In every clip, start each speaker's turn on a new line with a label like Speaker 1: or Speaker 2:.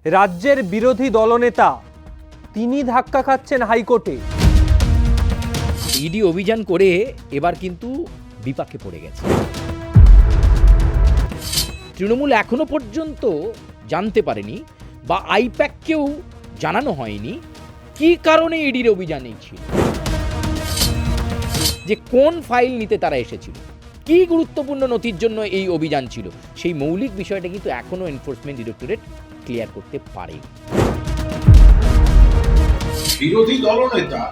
Speaker 1: রাজ্যের বিরোধী দলনেতা তিনি ধাক্কা খাচ্ছেন হাইকোর্টে।
Speaker 2: ইডি অভিযান করে এবার কিন্তু বিপাকে পড়ে গেছে। তৃণমূল এখনো পর্যন্ত জানতে পারেনি বা আইপ্যাককেও জানানো হয়নি কি কারণে ইডির অভিযান ছিল, যে কোন ফাইল নিতে তারা এসেছিল, কি গুরুত্বপূর্ণ নথির জন্য এই অভিযান ছিল, সেই মৌলিক বিষয়টা কিন্তু এখনো এনফোর্সমেন্ট ডিরেক্টরেট ক্লিয়ার করতে পারেনি।
Speaker 3: বিরোধী দলনেতা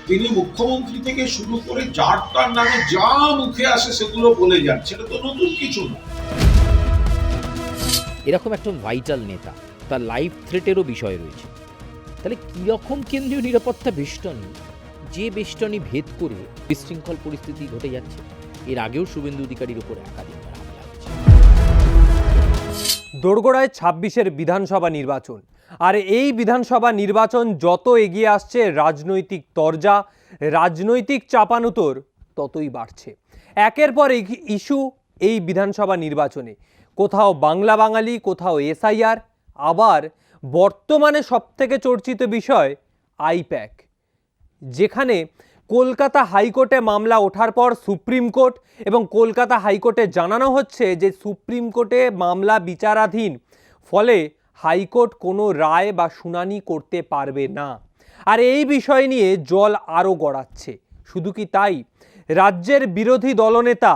Speaker 3: তিনি মুখ্যমন্ত্রী থেকে শুরু করে যার তার নামে যা মুখে আসে সেগুলো বলে যান, সেটা তো নতুন কিছু না।
Speaker 2: এরকম একটা ভাইটাল নেতা, তার লাইফ থ্রেটেরও বিষয় রয়েছে। তাহলে কীরকম কেন্দ্রীয় নিরাপত্তা বেষ্টনী, যে বেষ্টনী ভেদ করে বিশৃঙ্খল পরিস্থিতি ঘটে যাচ্ছে। এর আগেও শুভেন্দু অধিকারীর উপর একাধিকবার হামলা হয়েছে।
Speaker 1: দোরগোড়ায় ২৬-এর বিধানসভা নির্বাচন, আর এই বিধানসভা নির্বাচন যত এগিয়ে আসছে রাজনৈতিক তরজা, রাজনৈতিক চাপানুতোর ততই বাড়ছে। একের পর ইস্যু এই বিধানসভা নির্বাচনে, কোথাও বাংলা বাঙালি, কোথাও এসআইআর, আবার বর্তমানে সবথেকে চর্চিত বিষয় আইপ্যাক, যেখানে কলকাতা হাইকোর্টে মামলা ওঠার পর সুপ্রিম কোর্ট এবং কলকাতা হাইকোর্টে জানানো হচ্ছে যে সুপ্রিম কোর্টে মামলা বিচারাধীন, ফলে হাইকোর্ট কোনো রায় বা শুনানি করতে পারবে না। আর এই বিষয় নিয়ে জল আরও গড়াচ্ছে। শুধু কি তাই, রাজ্যের বিরোধী দলনেতা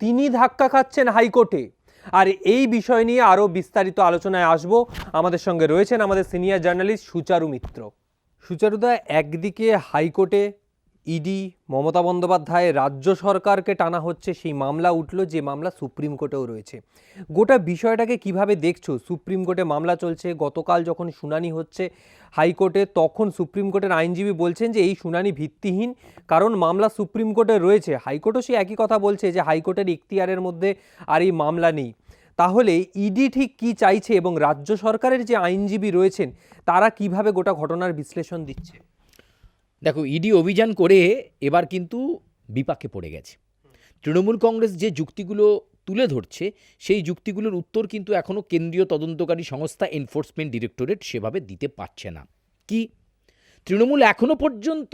Speaker 1: তিনি ধাক্কা খাচ্ছেন হাইকোর্টে। আর এই বিষয় নিয়ে আরও বিস্তারিত আলোচনায় আসব। আমাদের সঙ্গে রয়েছেন আমাদের সিনিয়র জার্নালিস্ট সুচারু মিত্র। সুচারুদা, একদিকে হাইকোর্টে ইডি, মমতা বন্দ্যোপাধ্যায়, রাজ্য সরকারকে টানা হচ্ছে, সেই মামলা উঠল যে মামলা সুপ্রিম কোর্টেও রয়েছে। গোটা বিষয়টাকে কিভাবে দেখছো? সুপ্রিম কোর্টে মামলা চলছে, গতকাল যখন শুনানি হচ্ছে হাইকোর্টে, তখন সুপ্রিম কোর্টের আইনজীবী বলছেন যে এই শুনানি ভিত্তিহীন, কারণ মামলা সুপ্রিম কোর্টে রয়েছে। হাইকোর্টও সেই একই কথা বলছে যে হাইকোর্টের ইখতিয়ারের মধ্যে আর এই মামলা নেই। তাহলে ইডি ঠিক কি চাইছে এবং রাজ্য সরকারের যে আইনজীবী রয়েছেন তারা কিভাবে গোটা ঘটনার বিশ্লেষণ দিচ্ছে?
Speaker 2: দেখো, ইডি অভিযান করে এবার কিন্তু বিপাকে পড়ে গেছে। তৃণমূল কংগ্রেস যে যুক্তিগুলো তুলে ধরছে, সেই যুক্তিগুলোর উত্তর কিন্তু এখনও কেন্দ্রীয় তদন্তকারী সংস্থা এনফোর্সমেন্ট ডিরেক্টরেট সেভাবে দিতে পারছে না। কি, তৃণমূল এখনও পর্যন্ত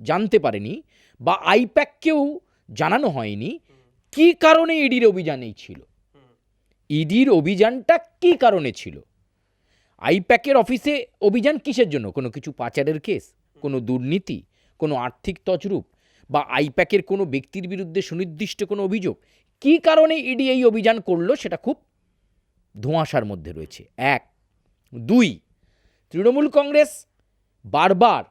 Speaker 2: জানতে পারেনি বা আইপ্যাককেও জানানো হয়নি কি কারণে ইডির অভিযান এই ছিল। ইডির অভিযানটা কি কারণে ছিল? আইপ্যাকের অফিসে অভিযান কিসের জন্য? কোনো কিছু পাচারের কেস, কোনো দুর্নীতি, কোনো আর্থিক তছরূপ, বা আইপ্যাকের কোনো ব্যক্তির বিরুদ্ধে সুনির্দিষ্ট কোনো অভিযোগ? কী কারণে ইডি এই অভিযান করলো সেটা খুব ধোঁয়াশার মধ্যে রয়েছে। 1, 2, তৃণমূল কংগ্রেস বারবার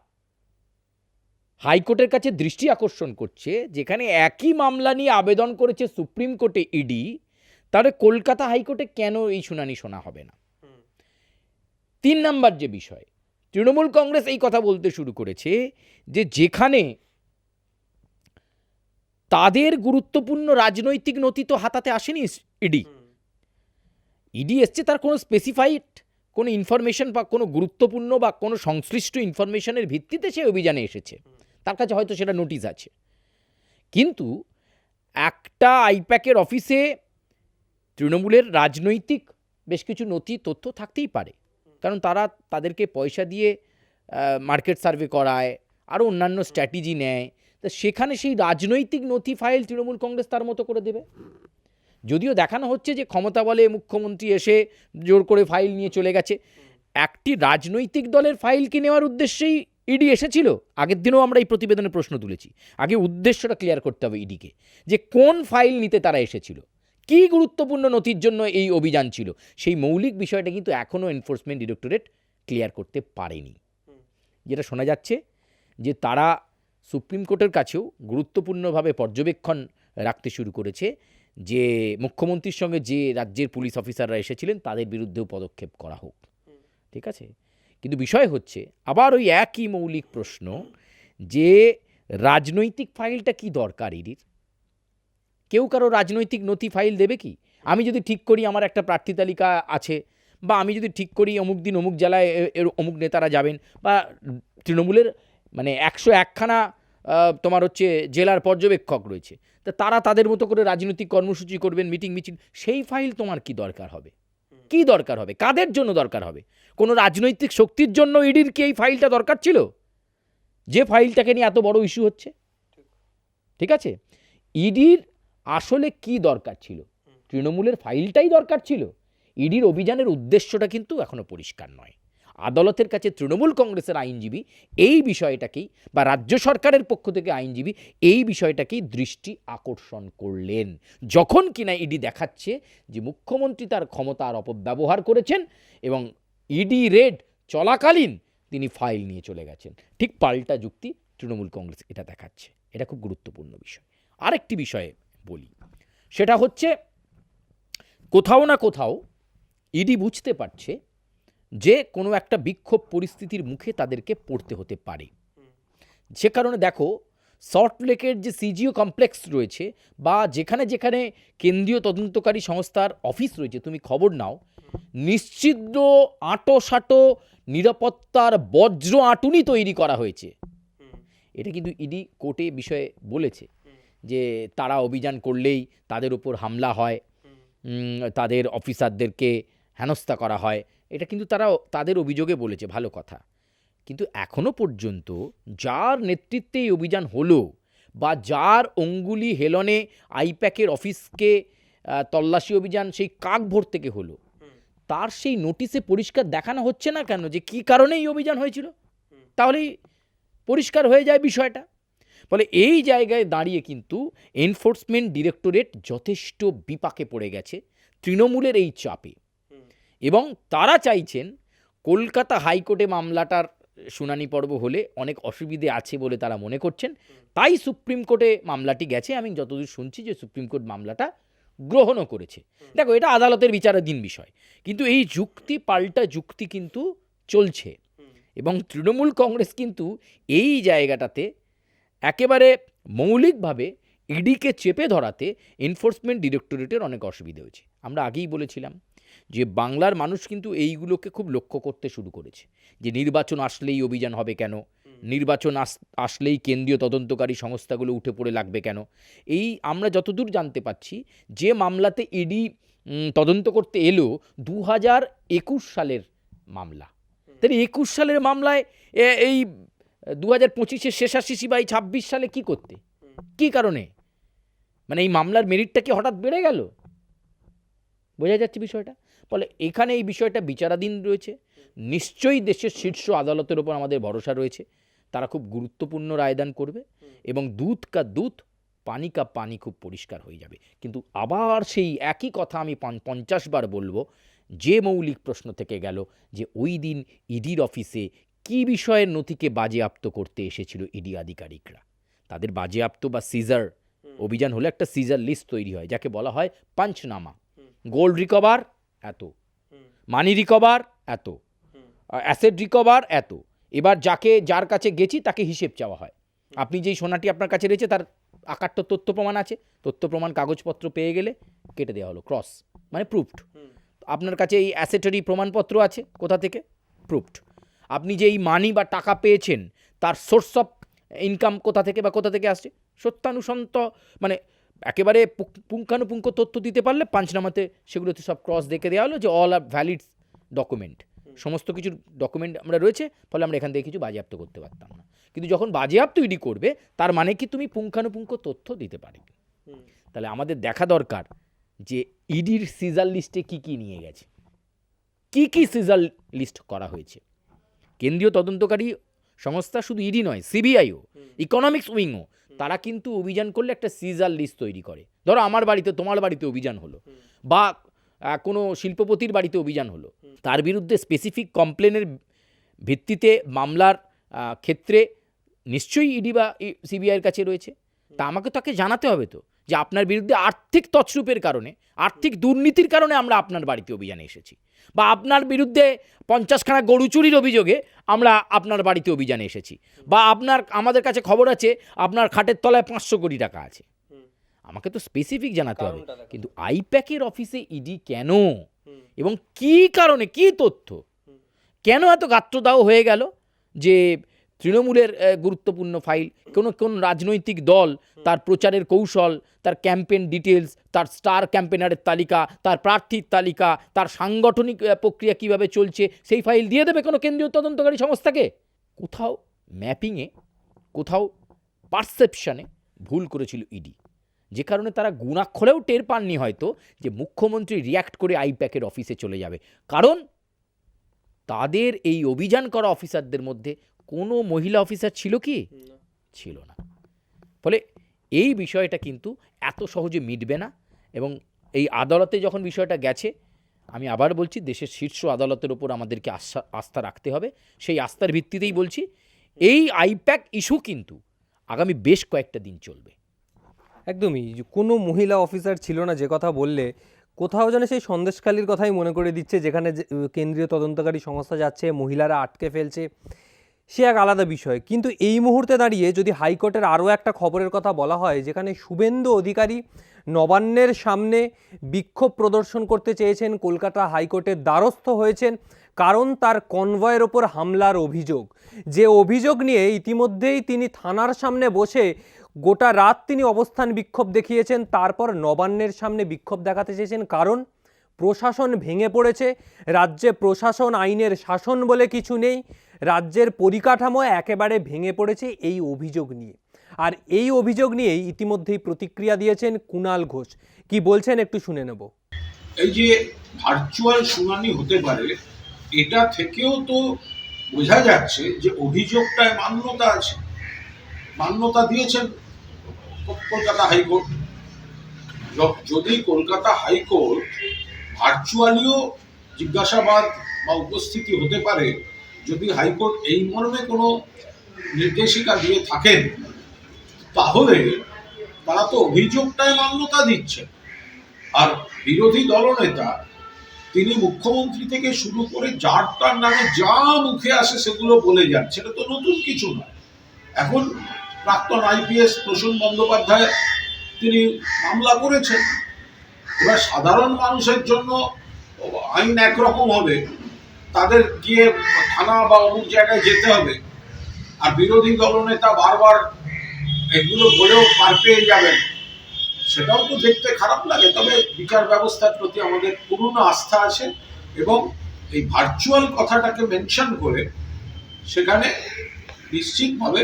Speaker 2: হাইকোর্টের কাছে দৃষ্টি আকর্ষণ করছে, যেখানে একই মামলা নিয়ে আবেদন করেছে সুপ্রিম কোর্টে ইডি, তাহলে কলকাতা হাইকোর্টে কেন এই শুনানি শোনা হবে না? 3 নম্বর যে বিষয়, তৃণমূল কংগ্রেস এই কথা বলতে শুরু করেছে যে যেখানে তাদের গুরুত্বপূর্ণ রাজনৈতিক নথি তো হাতাতে আসেনি ইডি এসছে তার কোনো স্পেসিফাইড কোনো ইনফরমেশন বা কোনো গুরুত্বপূর্ণ বা কোনো সংশ্লিষ্ট ইনফরমেশনের ভিত্তিতে সে অভিযানে এসেছে, তার কাছে হয়তো সেটা নোটিশ আছে। কিন্তু একটা আইপ্যাকের অফিসে তৃণমূলের রাজনৈতিক বেশ কিছু নথি তথ্য থাকতেই পারে, কারণ তারা তাদেরকে পয়সা দিয়ে মার্কেট সার্ভে করায়, আরও অন্যান্য স্ট্র্যাটেজি নেয়। তা সেখানে সেই রাজনৈতিক নথি ফাইল তৃণমূল কংগ্রেস তার মতো করে দেবে। যদিও দেখানো হচ্ছে যে ক্ষমতা বলে মুখ্যমন্ত্রী এসে জোর করে ফাইল নিয়ে চলে গেছে, একটি রাজনৈতিক দলের ফাইল কি নেওয়ার উদ্দেশ্যেই ইডি এসেছিল? আগের দিনেও আমরা এই প্রতিবেদনে প্রশ্ন তুলেছি। আগে উদ্দেশ্যটা ক্লিয়ার করতে হবে ইডিকে, যে কোন ফাইল নিতে তারা এসেছিল, কি গুরুত্বপূর্ণ নথির জন্য এই অভিযান ছিল, সেই মৌলিক বিষয়টা কিন্তু এখনও এনফোর্সমেন্ট ডিরেক্টরেট ক্লিয়ার করতে পারেনি। যেটা শোনা যাচ্ছে যে তারা সুপ্রিম কোর্টের কাছেও গুরুত্বপূর্ণভাবে পর্যবেক্ষণ রাখতে শুরু করেছে, যে মুখ্যমন্ত্রীর সঙ্গে যে রাজ্যের পুলিশ অফিসাররা এসেছিলেন তাদের বিরুদ্ধেও পদক্ষেপ করা হোক। ঠিক আছে, কিন্তু বিষয় হচ্ছে আবার ওই একই মৌলিক প্রশ্ন, যে রাজনৈতিক ফাইলটা কি দরকার ইডির? কেউ কারো রাজনৈতিক নথি ফাইল দেবে কি? আমি যদি ঠিক করি আমার একটা প্রার্থী তালিকা আছে, বা আমি যদি ঠিক করি অমুক দিন অমুক জেলায় অমুক নেতারা যাবেন, বা তৃণমূলের মানে 101খানা তোমার হচ্ছে জেলার পর্যবেক্ষক রয়েছে, তা তারা তাদের মতো করে রাজনৈতিক কর্মসূচি করবেন, মিটিং মিছিল, সেই ফাইল তোমার কি দরকার হবে? কি দরকার হবে, কাদের জন্য দরকার হবে? কোনো রাজনৈতিক শক্তির জন্য ইডির কি এই ফাইলটা দরকার ছিল, যে ফাইলটাকে নিয়ে এত বড় ইস্যু হচ্ছে? ঠিক আছে, ইডির আসলে কি দরকার ছিল? তৃণমূলের ফাইলটাই দরকার ছিল। ইডির অভিযানের উদ্দেশ্যটা কিন্তু এখনো পরিষ্কার নয়। আদালতের কাছে তৃণমূল কংগ্রেসের আইনজীবী এই বিষয়টাকেই, বা রাজ্য সরকারের পক্ষ থেকে আইনজীবী এই বিষয়টাকেই দৃষ্টি আকর্ষণ করলেন, যখন কিনা ইডি দেখাচ্ছে যে মুখ্যমন্ত্রী তার ক্ষমতার অপব্যবহার করেছেন এবং ইডি রেড চলাকালীন তিনি ফাইল নিয়ে চলে গেছেন। ঠিক পাল্টা যুক্তি তৃণমূল কংগ্রেস এটা দেখাচ্ছে। এটা খুব গুরুত্বপূর্ণ বিষয়। আরেকটি বিষয়ে বলি, সেটা হচ্ছে কোথাও না কোথাও ইডি বুঝতে পারছে যে কোনো একটা বিক্ষোভ পরিস্থিতির মুখে তাদেরকে পড়তে হতে পারে। সে কারণে দেখো, সল্টলেকের যে সিজিও কমপ্লেক্স রয়েছে বা যেখানে যেখানে কেন্দ্রীয় তদন্তকারী সংস্থার অফিস রয়েছে, তুমি খবর নাও, নিশ্চিদ্র আঁটো নিরাপত্তার বজ্র আঁটুনি তৈরি করা হয়েছে। এটা কিন্তু ইডি কোর্টে বিষয়ে বলেছে যে তারা অভিযান করলেই তাদের উপর হামলা হয়, তাদের অফিসারদেরকে হেনস্থা করা হয়। এটা কিন্তু তারা তাদের অভিযোগে বলেছে, ভালো কথা। কিন্তু এখনো পর্যন্ত যার নেতৃত্বে এই অভিযান হলো বা যার অঙ্গুলি হেলনে আইপ্যাকের অফিসকে তল্লাশি অভিযান সেই কাকভোর থেকে হলো, তার সেই নোটিশে পরিষ্কার দেখানো হচ্ছে না কেন যে কী কারণে এই অভিযান হয়েছিল? তাহলেই পরিষ্কার হয়ে যায় বিষয়টা। ফলে এই জায়গায় দাঁড়িয়ে কিন্তু এনফোর্সমেন্ট ডিরেক্টরেট যথেষ্ট বিপাকে পড়ে গেছে তৃণমূলের এই চাপে, এবং তারা চাইছেন কলকাতা হাইকোর্টে মামলাটার শুনানি পর্ব হলে অনেক অসুবিধে আছে বলে তারা মনে করছেন, তাই সুপ্রিম কোর্টে মামলাটি গেছে। আমি যতদূর শুনছি যে সুপ্রিম কোর্ট মামলাটা গ্রহণও করেছে। দেখো, এটা আদালতের বিচারাধীন বিষয়, কিন্তু এই যুক্তি পাল্টা যুক্তি কিন্তু চলছে, এবং তৃণমূল কংগ্রেস কিন্তু এই জায়গাটাতে একেবারে মৌলিকভাবে ইডিকে চেপে ধরাতে এনফোর্সমেন্ট ডিরেক্টরেটের অনেক অসুবিধা হয়েছে। আমরা আগেই বলেছিলাম যে বাংলার মানুষ কিন্তু এইগুলোকে খুব লক্ষ্য করতে শুরু করেছে, যে নির্বাচন আসলেই অভিযান হবে কেন, নির্বাচন আসলেই কেন্দ্রীয় তদন্তকারী সংস্থাগুলো উঠে পড়ে লাগবে কেন। এই আমরা যতদূর জানতে পাচ্ছি, যে মামলাতে ইডি তদন্ত করতে এলো 2021 সালের মামলা, তাহলে 21 সালের মামলায় এই 2025-এর শেষাশিসি বা 26 সালে কি করতে, কি কারণে? মানে এই মামলার মেরিটটা কি হঠাৎ বেড়ে গেল? বোঝা যাচ্ছে বিষয়টা। ফলে এখানে এই বিষয়টা বিচারাধীন রয়েছে। নিশ্চয়ই দেশের শীর্ষ আদালতের ওপর আমাদের ভরসা রয়েছে, তারা খুব গুরুত্বপূর্ণ রায়দান করবে এবং দুধ কা দুধ পানি কা পানি খুব পরিষ্কার হয়ে যাবে। কিন্তু আবার সেই একই কথা আমি 50 বার বলবো, যে মৌলিক প্রশ্ন থেকে গেল যে ওই দিন ইডির অফিসে কি বিষয়ের নথিকে বাজেয়াপ্ত করতে এসেছিল ইডি আধিকারিকরা। তাদের বাজেয়াপ্ত বা সিজার অভিযান হলে একটা সিজার লিস্ট তৈরি হয়, যাকে বলা হয় পাঞ্চনামা। গোল্ড রিকভার এত, মানি রিকভার এত, অ্যাসেট রিকভার এত। এবার যার কাছে গেছি তাকে হিসেব চাওয়া হয়। আপনি যেই সোনাটি আপনার কাছে রয়েছে তার আকারটা তথ্য প্রমাণ আছে, তথ্য প্রমাণ কাগজপত্র পেয়ে গেলে কেটে দেওয়া হলো, ক্রস মানে প্রুফড। আপনার কাছে এই অ্যাসেটেরই প্রমাণপত্র আছে, কোথা থেকে? প্রুফড। আপনি যে এই মানি বা টাকা পেয়েছেন তার সোর্স অফ ইনকাম কোথা থেকে বা কোথা থেকে আসছে, সত্যানুসন্ত মানে একেবারে পুঙ্খানুপুঙ্খ তথ্য দিতে পারলে পাঞ্চনামাতে সেগুলোতে সব ক্রস দেখে দেওয়া হলো যে অল আর ভ্যালিড ডকুমেন্ট, সমস্ত কিছু ডকুমেন্ট আমরা রয়েছে, ফলে আমরা এখান থেকে কিছু বাজেয়াপ্ত করতে পারতাম না। কিন্তু যখন বাজেয়াপ্ত ইডি করবে তার মানে কি তুমি পুঙ্খানুপুঙ্খ তথ্য দিতে পারবে। তাহলে আমাদের দেখা দরকার যে ইডির সিজার লিস্টে কি কি নিয়ে গেছে, কি কি সিজার লিস্ট করা হয়েছে। কেন্দ্রীয় তদন্তকারী সংস্থা শুধু ইডি নয়, সিবিআইও, ইকোনমিক্স উইংও, তারা কিন্তু অভিযান করলে একটা সিজার লিস্ট তৈরি করে। ধরো আমার বাড়িতে, তোমার বাড়িতে অভিযান হলো, বা কোনো শিল্পপতির বাড়িতে অভিযান হলো, তার বিরুদ্ধে স্পেসিফিক কমপ্লেনের ভিত্তিতে মামলার ক্ষেত্রে নিশ্চয়ই ইডি বা সিবিআইয়ের কাছে রয়েছে। তা আমাকে তাকে জানাতে হবে তো যে আপনার বিরুদ্ধে আর্থিক তছরূপের কারণে, আর্থিক দুর্নীতির কারণে আমরা আপনার বাড়িতে অভিযানে এসেছি, বা আপনার বিরুদ্ধে 50খানা গরু চুরির অভিযোগে আমরা আপনার বাড়িতে অভিযানে এসেছি, বা আমাদের কাছে খবর আছে আপনার খাটের তলায় 500 কোটি টাকা আছে। আমাকে তো স্পেসিফিক জানাতে হবে। কিন্তু আইপ্যাকের অফিসে ইডি কেন এবং কি কারণে, কি তথ্য, কেন এত গাত্রদাহ হয়ে গেল যে তৃণমূলের গুরুত্বপূর্ণ ফাইল, কোন রাজনৈতিক দল তার প্রচারের কৌশল, তার ক্যাম্পেইন ডিটেলস, তার স্টার ক্যাম্পেনারের তালিকা, তার প্রার্থীর তালিকা, তার সাংগঠনিক প্রক্রিয়া কিভাবে চলছে, সেই ফাইল দিয়ে দেবে কোনো কেন্দ্রীয় তদন্তকারী সংস্থাকে? কোথাও ম্যাপিংয়ে, কোথাও পারসেপশনে ভুল করেছিল ইডি, যে কারণে তারা গুণাক্ষরেও টের পাননি হয়তো যে মুখ্যমন্ত্রী রিয়্যাক্ট করে আইপ্যাকের অফিসে চলে যাবে, কারণ তাদের এই অভিযান করা অফিসারদের মধ্যে কোনো মহিলা অফিসার ছিল কি? ছিল না। ফলে এই বিষয়টা কিন্তু এত সহজে মিটবে না, এবং এই আদালতে যখন বিষয়টা গেছে, আমি আবার বলছি, দেশের শীর্ষ আদালতের ওপর আমাদেরকে আস্থা রাখতে হবে। সেই আস্থার ভিত্তিতেই বলছি, এই আইপ্যাক ইস্যু কিন্তু আগামী বেশ কয়েকটা দিন চলবে।
Speaker 1: একদমই, যে কোনো মহিলা অফিসার ছিল না যে কথা বললে, কোথাও যেন সেই সন্দেশখালির কথাই মনে করে দিচ্ছে, যেখানে কেন্দ্রীয় তদন্তকারী সংস্থা যাচ্ছে, মহিলারা আটকে ফেলছে, সে এক আলাদা বিষয়। কিন্তু এই মুহূর্তে দাঁড়িয়ে যদি হাইকোর্টের আরও একটা খবরের কথা বলা হয়, যেখানে শুভেন্দু অধিকারী নবান্নের সামনে বিক্ষোভ প্রদর্শন করতে চেয়েছেন, কলকাতা হাইকোর্টের দ্বারস্থ হয়েছেন, কারণ তার কনভয়ের ওপর হামলার অভিযোগ, যে অভিযোগ নিয়ে ইতিমধ্যেই তিনি থানার সামনে বসে গোটা রাত তিনি অবস্থান বিক্ষোভ দেখিয়েছেন, তারপর নবান্নের সামনে বিক্ষোভ দেখাতে চেয়েছেন, কারণ প্রশাসন ভেঙে পড়েছে, রাজ্যে প্রশাসন আইনের শাসন বলে কিছু নেই, রাজ্যের পরিকাঠামো একেবারে ভেঙে পড়েছে এই অভিযোগ নিয়ে। আর এই অভিযোগ নিয়েই ইতিমধ্যেই প্রতিক্রিয়া দিয়েছেন কুণাল ঘোষ। কি বলছেন একটু শুনে নেব।
Speaker 3: এই যে ভার্চুয়াল শুনানি হতে পারে, এটা থেকেও তো বোঝা যাচ্ছে যে অভিযোগটায় মান্যতা আছে, মান্যতা দিয়েছেন কলকাতা হাইকোর্ট। যদি কলকাতা হাইকোর্ট ভার্চুয়ালিও জিজ্ঞাসাবাদ বা উপস্থিতি হতে পারে, যদি হাইকোর্ট এই মর্মে কোনো নির্দেশিকা দিয়ে থাকেন, তাহলে তারা তো অভিযোগটায় মান্যতা দিচ্ছে। আর বিরোধী দলনেতা তিনি মুখ্যমন্ত্রী থেকে শুরু করে যার তার নামে যা মুখে আসে সেগুলো বলে যান, সেটা তো নতুন কিছু নয়। এখন প্রাক্তন আইপিএস প্রসূন বন্দ্যোপাধ্যায় তিনি মামলা করেছেন, এবার সাধারণ মানুষের জন্য আইন একরকম হবে, তাদের গিয়ে থানা বা অমুক জায়গায় যেতে হবে, আর বিরোধী দলনেতা বারবার এগুলো বলেও পার পেয়ে যাবেন, সেটাও তো দেখতে খারাপ লাগে। তবে বিচার ব্যবস্থার প্রতি আমাদের পূর্ণ আস্থা আছে, এবং এই ভার্চুয়াল কথাটাকে মেনশন করে সেখানে নিশ্চিতভাবে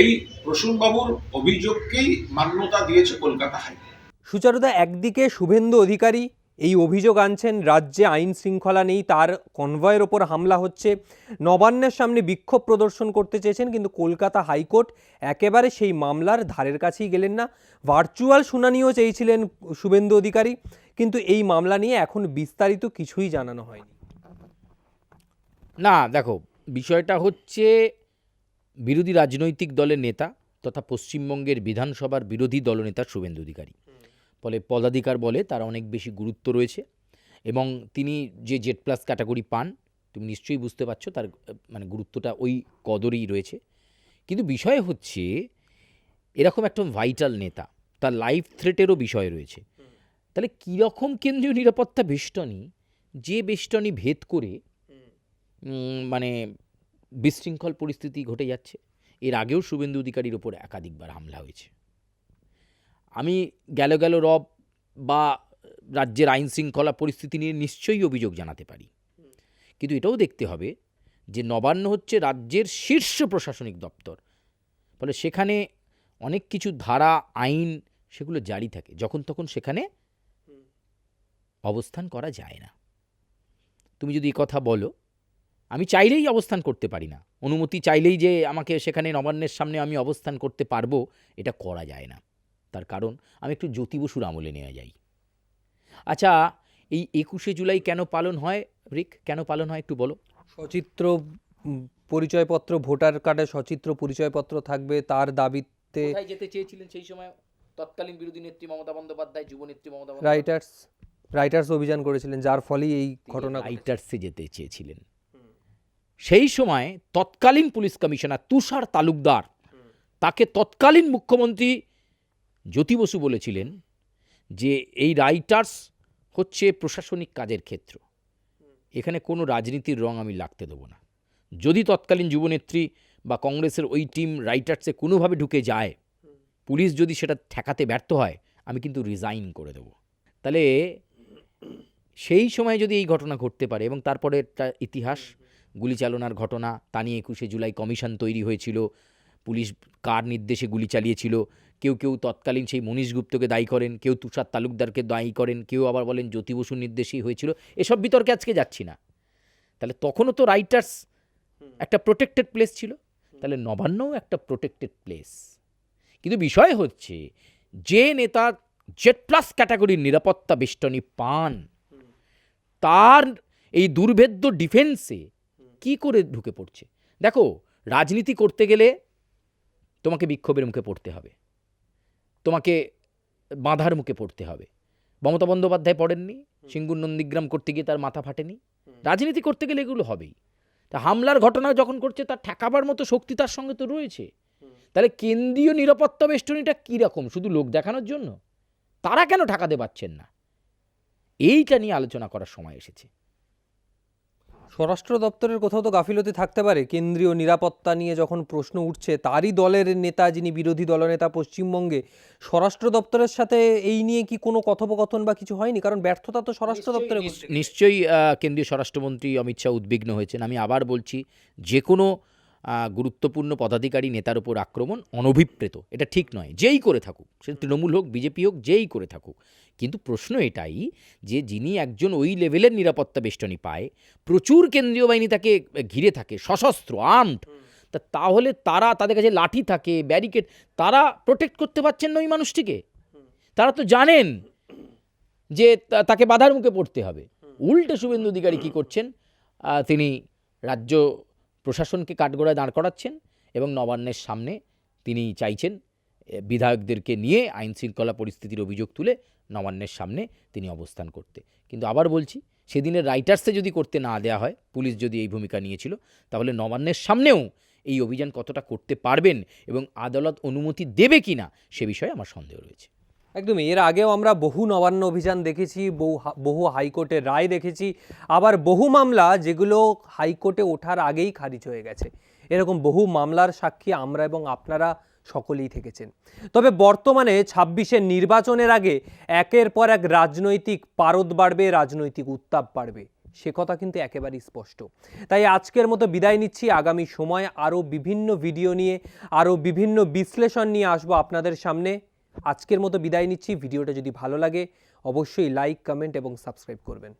Speaker 3: এই প্রসূনবাবুর অভিযোগকেই মান্যতা দিয়েছে কলকাতা হাইকোর্ট।
Speaker 1: সুচারুদা, একদিকে শুভেন্দু অধিকারী এই অভিযোগ আনছেন, রাজ্যে আইন শৃঙ্খলা নেই, তার কনভয়ের ওপর হামলা হচ্ছে, নবান্নের সামনে বিক্ষোভ প্রদর্শন করতে চেয়েছেন, কিন্তু কলকাতা হাইকোর্ট একেবারে সেই মামলার ধারের কাছেই গেলেন না। ভার্চুয়াল শুনানিও চেয়েছিলেন শুভেন্দু অধিকারী, কিন্তু এই মামলা নিয়ে এখন বিস্তারিত কিছুই জানানো হয়নি।
Speaker 2: না, দেখো, বিষয়টা হচ্ছে বিরোধী রাজনৈতিক দলের নেতা তথা পশ্চিমবঙ্গের বিধানসভার বিরোধী দলনেতা শুভেন্দু অধিকারী, ফলে পদাধিকার বলে তার অনেক বেশি গুরুত্ব রয়েছে, এবং তিনি যে জেড প্লাস ক্যাটাগরি পান, তুমি নিশ্চয়ই বুঝতে পারছো তার মানে গুরুত্বটা ওই কদরেই রয়েছে। কিন্তু বিষয় হচ্ছে, এরকম একটা ভাইটাল নেতা, তার লাইফ থ্রেটেরও বিষয় রয়েছে। তাহলে কীরকম কেন্দ্রীয় নিরাপত্তা বেষ্টনী, যে বেষ্টনী ভেদ করে মানে বিশৃঙ্খল পরিস্থিতি ঘটে যাচ্ছে। এর আগেও শুভেন্দু অধিকারীর ওপর একাধিকবার হামলা হয়েছে। আমি গেল রব বা রাজ্যের আইন শৃঙ্খলা পরিস্থিতি নিয়ে নিশ্চয়ই অভিযোগ জানাতে পারি, কিন্তু এটাও দেখতে হবে যে নবান্ন হচ্ছে রাজ্যের শীর্ষ প্রশাসনিক দপ্তর, ফলে সেখানে অনেক কিছু ধারা আইন সেগুলো জারি থাকে, যখন তখন সেখানে অবস্থান করা যায় না। তুমি যদি কথা বলো, আমি চাইলেই অবস্থান করতে পারি না, অনুমতি চাইলেই যে আমাকে সেখানে নবান্নের সামনে আমি অবস্থান করতে পারবো, এটা করা যায় না। তার কারণ আমি একটু জ্যোতি বসুর আমলে নেওয়া যাই। আচ্ছা, এই 21শে জুলাই কেন পালন হয় রিক, কেন পালন হয় একটু বলো।
Speaker 1: সচিত্র পরিচয়পত্র, ভোটার কার্ডে সচিত্র পরিচয়পত্র থাকবে, তার দাবিতে
Speaker 2: কোথায় যেতে চেয়েছিলেন সেই সময় তৎকালীন বিরোধী নেত্রী মমতা বন্দ্যোপাধ্যায়, যুবনেত্রী মমতা বন্দ্যোপাধ্যায়?
Speaker 1: রাইটার্স অভিযান করেছিলেন, যার ফলেই এই ঘটনা।
Speaker 2: রাইটার্সে যেতে চেয়েছিলেন। সেই সময় তৎকালীন পুলিশ কমিশনার তুষার তালুকদার, তাকে তৎকালীন মুখ্যমন্ত্রী জ্যোতি বসু বলেছিলেন যে এই রাইটার্স হচ্ছে প্রশাসনিক কাজের ক্ষেত্র, এখানে কোনো রাজনীতির রং আমি লাগতে দেবো না। যদি তৎকালীন যুবনেত্রী বা কংগ্রেসের ওই টিম রাইটার্সে কোনোভাবে ঢুকে যায়, পুলিশ যদি সেটা ঠেকাতে ব্যর্থ হয়, আমি কিন্তু রিজাইন করে দেবো। তাহলে সেই সময় যদি এই ঘটনা ঘটতে পারে, এবং তারপরে একটা ইতিহাস, গুলি চালনার ঘটনা, তা নিয়ে 21শে জুলাই কমিশন তৈরি হয়েছিল, পুলিশ কার নির্দেশে গুলি চালিয়েছিল, কেউ কেউ তৎকালীন সেই মনীশ গুপ্তকে দায়ী করেন, কেউ তুষার তালুকদারকে দায়ী করেন, কেউ আবার বলেন জ্যোতি বসুর নির্দেশেই হয়েছিল। এসব বিতর্কে আজকে যাচ্ছি না। তাহলে তখনও তো রাইটার্স একটা প্রোটেক্টেড প্লেস ছিল, তাহলে নবান্নও একটা প্রোটেক্টেড প্লেস। কিন্তু বিষয় হচ্ছে, যে নেতা জেড প্লাস ক্যাটাগরির নিরাপত্তা বেষ্টনী পান, তার এই দুর্ভেদ্য ডিফেন্সে কি করে ঢুকে পড়ছে? দেখো, রাজনীতি করতে গেলে তোমাকে বিক্ষোভের মুখে পড়তে হবে, তোমাকে বাঁধার মুখে পড়তে হবে। মমতা বন্দ্যোপাধ্যায় পড়েননি, সিঙ্গুর নন্দীগ্রাম করতে গিয়ে তার মাথা ফাটেনি। রাজনীতি করতে গেলে এগুলো হবেই। তা হামলার ঘটনা যখন করছে, তার ঠেকাবার মতো শক্তি তার সঙ্গে তো রয়েছে। তাহলে কেন্দ্রীয় নিরাপত্তা বেষ্টনীটা কীরকম? শুধু লোক দেখানোর জন্য? তারা কেন ঠেকাতে পারছেন না? এইটা নিয়ে আলোচনা করার সময় এসেছে।
Speaker 1: স্বরাষ্ট্র দপ্তরের কোথাও তো গাফিলতি থাকতে পারে। কেন্দ্রীয় নিরাপত্তা নিয়ে যখন প্রশ্ন উঠছে, তারই দলের নেতা, যিনি বিরোধী দলনেতা পশ্চিমবঙ্গে, স্বরাষ্ট্র দপ্তরের সাথে এই নিয়ে কি কোনো কথোপকথন বা কিছু হয়নি? কারণ ব্যর্থতা তো স্বরাষ্ট্র দপ্তরে।
Speaker 2: নিশ্চয়ই কেন্দ্রীয় স্বরাষ্ট্রমন্ত্রী অমিত শাহ উদ্বিগ্ন হয়েছেন। আমি আবার বলছি, যে কোনো গুরুত্বপূর্ণ পদাধিকারী নেতার উপর আক্রমণ অনভিপ্রেত, এটা ঠিক নয়, যেই করে থাকুক, সে তৃণমূল হোক, বিজেপি হোক, যেই করে থাকুক। কিন্তু প্রশ্ন এটাই যে, যিনি একজন ওই লেভেলের নিরাপত্তা বেষ্টনী পায়, প্রচুর কেন্দ্রীয় বাহিনী তাকে ঘিরে থাকে, সশস্ত্র, আর্মড, তাহলে তাদের কাছে লাঠি থাকে, ব্যারিকেড, তারা প্রোটেক্ট করতে পারছেন না ওই মানুষটিকে? তারা তো জানেন যে তাকে বাধার মুখে পড়তে হবে। উল্টে শুভেন্দু অধিকারী কী করছেন? তিনি রাজ্য প্রশাসনকে কাঠগড়ায় দাঁড় করাচ্ছেন, এবং নবান্নের সামনে তিনি চাইছেন বিধায়কদেরকে নিয়ে আইন শৃঙ্খলা পরিস্থিতির অভিযোগ তুলে নবান্নের সামনে তিনি অবস্থান করতে। কিন্তু আবার বলছি, সেদিনের রাইটার্সে যদি করতে না দেওয়া হয়, পুলিশ যদি এই ভূমিকা নিয়েছিল, তাহলে নবান্নের সামনেও এই অভিযান কতটা করতে পারবেন এবং আদালত অনুমতি দেবে কি না, সে বিষয়ে আমার সন্দেহ রয়েছে।
Speaker 1: একদমই। এর আগেও আমরা বহু নবান্ন অভিযান দেখেছি, বহু হাইকোর্টের রায় দেখেছি, আবার বহু মামলা যেগুলো হাইকোর্টে ওঠার আগেই খারিজ হয়ে গেছে। এরকম বহু মামলার সাক্ষী আমরা এবং আপনারা সকলেই থেকেছেন। তবে বর্তমানে 26-এর নির্বাচনের আগে একের পর এক রাজনৈতিক পারদ বাড়বে, রাজনৈতিক উত্তাপ বাড়বে, সে কথা কিন্তু একেবারেই স্পষ্ট। তাই আজকের মতো বিদায় নিচ্ছি। আগামী সময় আরও বিভিন্ন ভিডিও নিয়ে, আরও বিভিন্ন বিশ্লেষণ নিয়ে আসবো আপনাদের সামনে। আজকের মতো বিদায় নিচ্ছি। ভিডিওটা যদি ভালো লাগে, অবশ্যই লাইক, কমেন্ট এবং সাবস্ক্রাইব করবেন।